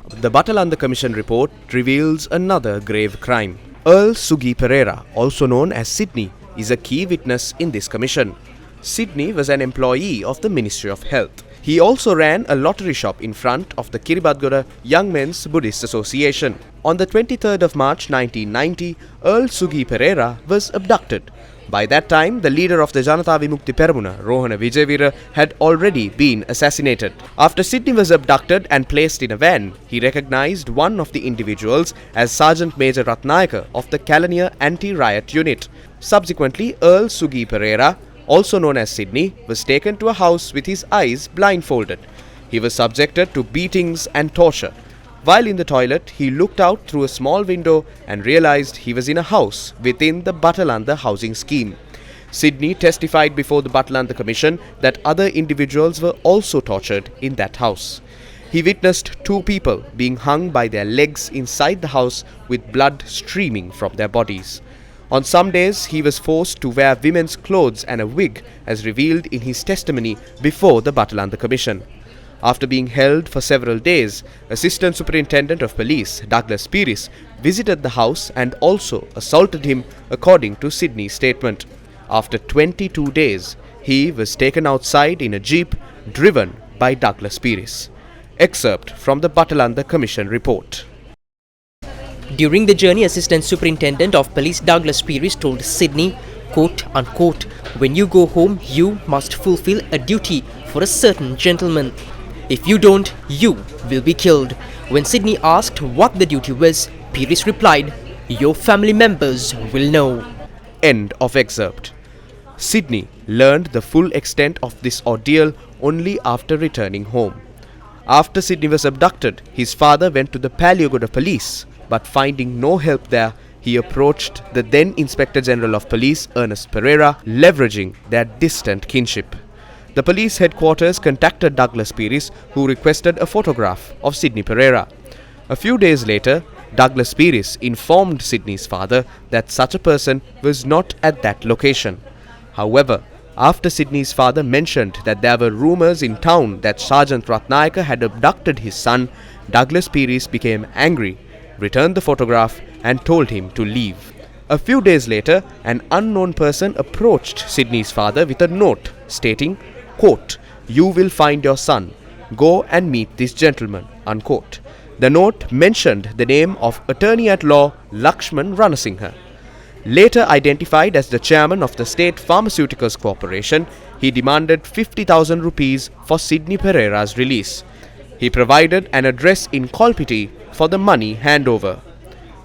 The Batalanda Commission report reveals another grave crime. Earl Sugi Pereira, also known as Sydney, is a key witness in this commission. Sydney was an employee of the Ministry of Health. He also ran a lottery shop in front of the Kiribati Young Men's Buddhist Association. On the 23rd of March 1990, Earl Sugi Pereira was abducted. By that time, the leader of the Janata Vimukti Peramuna, Rohana Vijayvira, had already been assassinated. After Sydney was abducted and placed in a van, he recognized one of the individuals as Sergeant Major Ratnayaka of the Kalaniya Anti-Riot Unit. Subsequently, Earl Sugi Pereira, also known as Sydney, was taken to a house with his eyes blindfolded. He was subjected to beatings and torture. While in the toilet, he looked out through a small window and realized he was in a house within the Batalanda housing scheme. Sydney testified before the Batalanda Commission that other individuals were also tortured in that house. He witnessed two people being hung by their legs inside the house with blood streaming from their bodies. On some days, he was forced to wear women's clothes and a wig, as revealed in his testimony before the Batalanda Commission. After being held for several days, Assistant Superintendent of Police Douglas Pierce visited the house and also assaulted him, according to Sydney's statement. After 22 days, he was taken outside in a jeep driven by Douglas Pierce. Excerpt from the Batalanda Commission report. During the journey, Assistant Superintendent of Police Douglas Pierce told Sydney, quote unquote, "When you go home, you must fulfill a duty for a certain gentleman. If you don't, you will be killed." When Sydney asked what the duty was, Pierce replied, "Your family members will know." End of excerpt. Sydney learned the full extent of this ordeal only after returning home. After Sydney was abducted, his father went to the Palagoda police, but finding no help there, he approached the then Inspector General of Police, Ernest Pereira, leveraging their distant kinship. The police headquarters contacted Douglas Pierce, who requested a photograph of Sydney Pereira. A few days later, Douglas Pierce informed Sydney's father that such a person was not at that location. However, after Sydney's father mentioned that there were rumors in town that Sergeant Ratnayaka had abducted his son, Douglas Pierce became angry, returned the photograph and told him to leave. A few days later, an unknown person approached Sydney's father with a note stating, quote, "You will find your son. Go and meet this gentleman," unquote. The note mentioned the name of Attorney-at-Law Lakshman Ranasinghe. Later identified as the chairman of the State Pharmaceuticals Corporation, he demanded 50,000 rupees for Sydney Pereira's release. He provided an address in Kolpiti for the money handover.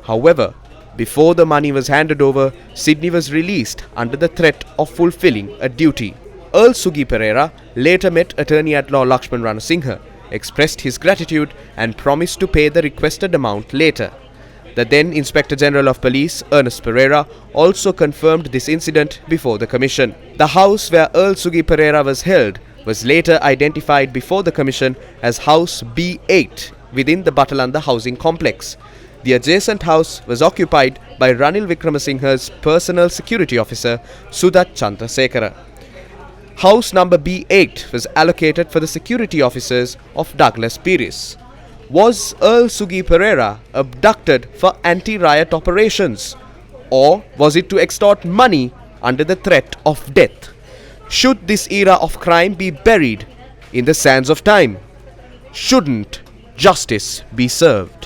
However, before the money was handed over, Sydney was released under the threat of fulfilling a duty. Earl Sugi Pereira later met Attorney-at-Law Lakshman Ranasinghe, expressed his gratitude and promised to pay the requested amount later. The then Inspector General of Police, Ernest Pereira, also confirmed this incident before the Commission. The house where Earl Sugi Pereira was held was later identified before the Commission as House B8 within the Batalanda housing complex. The adjacent house was occupied by Ranil Wickramasinghe's personal security officer, Sudat Chandrasekara. House number B8 was allocated for the security officers of Douglas Pierce. Was Earl Sugi Pereira abducted for anti-riot operations? Or was it to extort money under the threat of death? Should this era of crime be buried in the sands of time? Shouldn't justice be served?